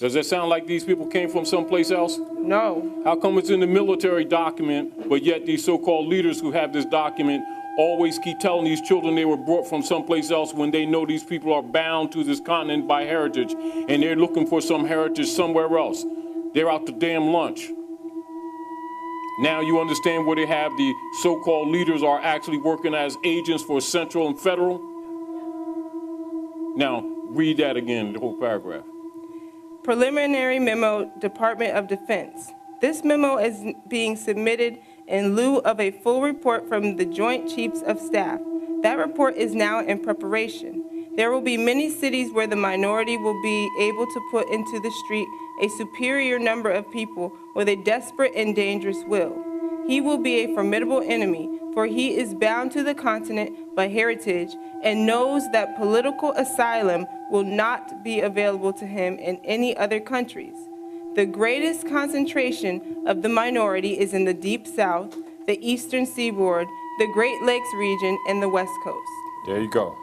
Does that sound like these people came from someplace else? No. How come it's in the military document, but yet these so-called leaders who have this document always keep telling these children they were brought from someplace else when they know these people are bound to this continent by heritage, and they're looking for some heritage somewhere else? They're out to damn lunch. Now you understand where they have the so-called leaders are actually working as agents for Central and Federal? Now, read that again, the whole paragraph. Preliminary memo, Department of Defense. This memo is being submitted in lieu of a full report from the Joint Chiefs of Staff. That report is now in preparation. There will be many cities where the minority will be able to put into the street a superior number of people with a desperate and dangerous will. He will be a formidable enemy, for he is bound to the continent by heritage and knows that political asylum will not be available to him in any other countries. The greatest concentration of the minority is in the Deep South, the Eastern Seaboard, the Great Lakes region, and the West Coast. There you go.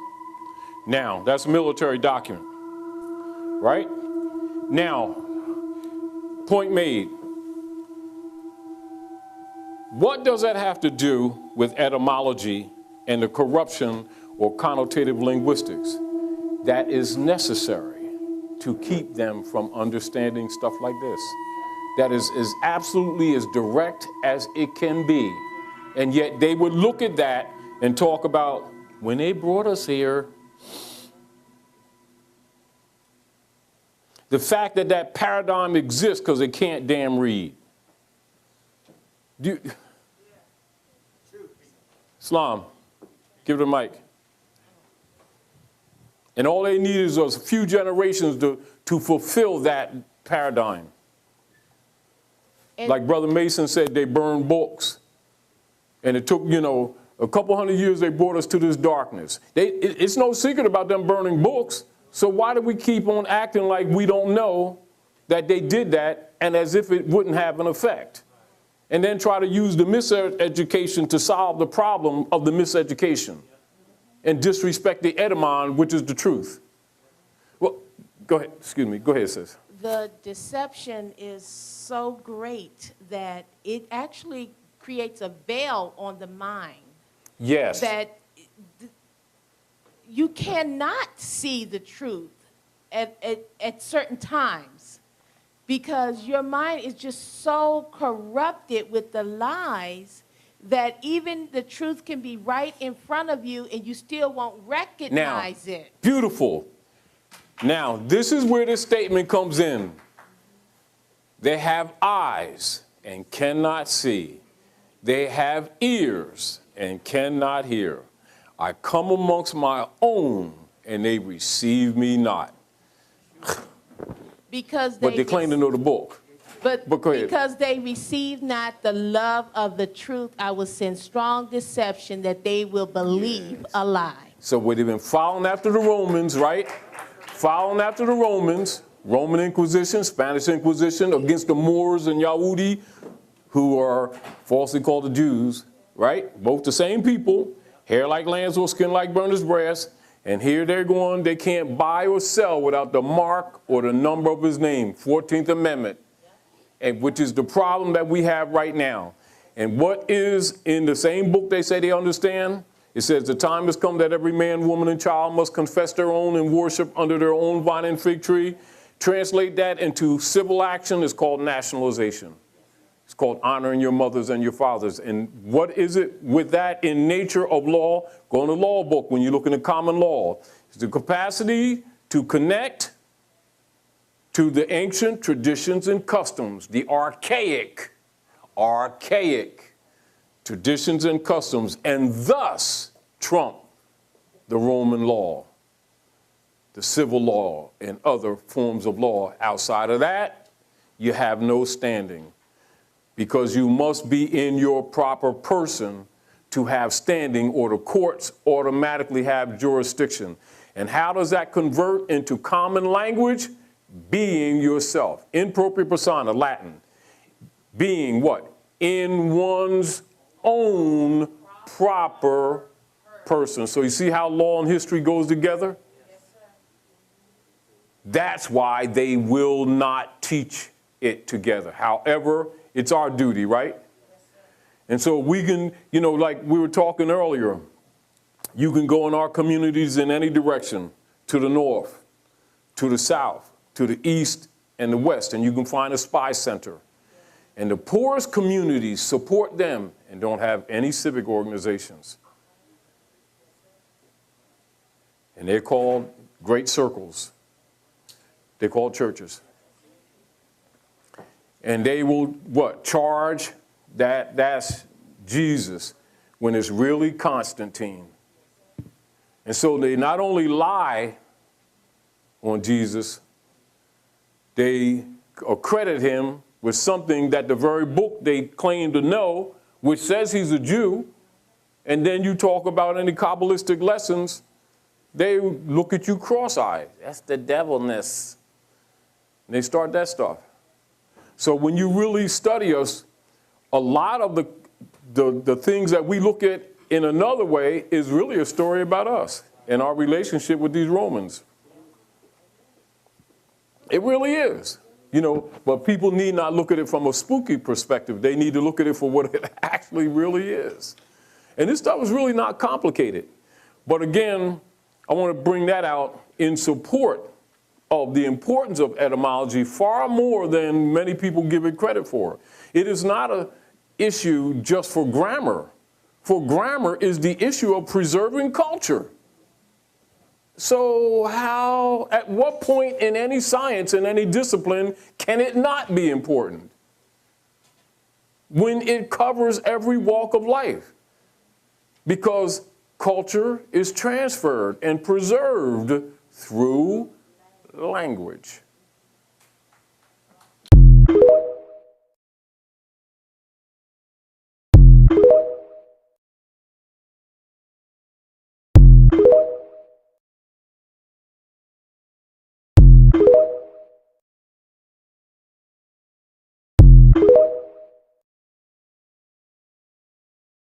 Now, that's a military document, right? Now, point made. What does that have to do with etymology and the corruption or connotative linguistics that is necessary to keep them from understanding stuff like this? That is absolutely as direct as it can be. And yet they would look at that and talk about, when they brought us here, the fact that that paradigm exists because they can't damn read. Islam, give it a mic. And all they need is a few generations to fulfill that paradigm. Like Brother Mason said, they burned books. And it took, a couple hundred years, they brought us to this darkness. It's no secret about them burning books. So why do we keep on acting like we don't know that they did that, and as if it wouldn't have an effect? And then try to use the miseducation to solve the problem of the miseducation and disrespect the etymon, which is the truth. Well, go ahead. Excuse me. Go ahead, sis. The deception is so great that it actually creates a veil on the mind. Yes. That you cannot see the truth at certain times because your mind is just so corrupted with the lies that even the truth can be right in front of you and you still won't recognize it. Beautiful. Now, this is where this statement comes in. They have eyes and cannot see. They have ears and cannot hear. I come amongst my own and they receive me not. Because but they claim to know the book. But go ahead. Because they receive not the love of the truth, I will send strong deception that they will believe a lie. So they've been following after the Romans, right? Following after the Romans, Roman Inquisition, Spanish Inquisition, against the Moors and Yahudi, who are falsely called the Jews, right? Both the same people, hair like lambs or skin like burnished brass. And here they're going, they can't buy or sell without the mark or the number of his name, 14th Amendment, and which is the problem that we have right now. And what is in the same book they say they understand? It says the time has come that every man, woman, and child must confess their own and worship under their own vine and fig tree. Translate that into civil action. It's called nationalization. It's called honoring your mothers and your fathers. And what is it with that in nature of law? Go in the law book when you look in the common law. It's the capacity to connect to the ancient traditions and customs, the archaic traditions and customs, and thus trump the Roman law, the civil law, and other forms of law. Outside of that, you have no standing, because you must be in your proper person to have standing, or the courts automatically have jurisdiction. And how does that convert into common language? Being yourself. In propria persona, Latin. Being what? In one's own proper person. So you see how law and history goes together? That's why they will not teach it together. However, it's our duty, right? And so we can, like we were talking earlier, you can go in our communities in any direction, to the north, to the south, to the east and the west, and you can find a spy center. And the poorest communities support them and don't have any civic organizations. And they're called great circles. They're called churches. And they will, charge that that's Jesus when it's really Constantine. And so they not only lie on Jesus, they accredit him with something that the very book they claim to know, which says he's a Jew, and then you talk about any Kabbalistic lessons, they look at you cross-eyed. That's the devilness. And they start that stuff. So when you really study us, a lot of the things that we look at in another way is really a story about us and our relationship with these Romans. It really is. But people need not look at it from a spooky perspective. They need to look at it for what it actually really is. And this stuff is really not complicated. But again, I want to bring that out in support of the importance of etymology far more than many people give it credit for. It is not an issue just for grammar. For grammar is the issue of preserving culture. So at what point in any science, in any discipline, can it not be important? When it covers every walk of life. Because culture is transferred and preserved through language.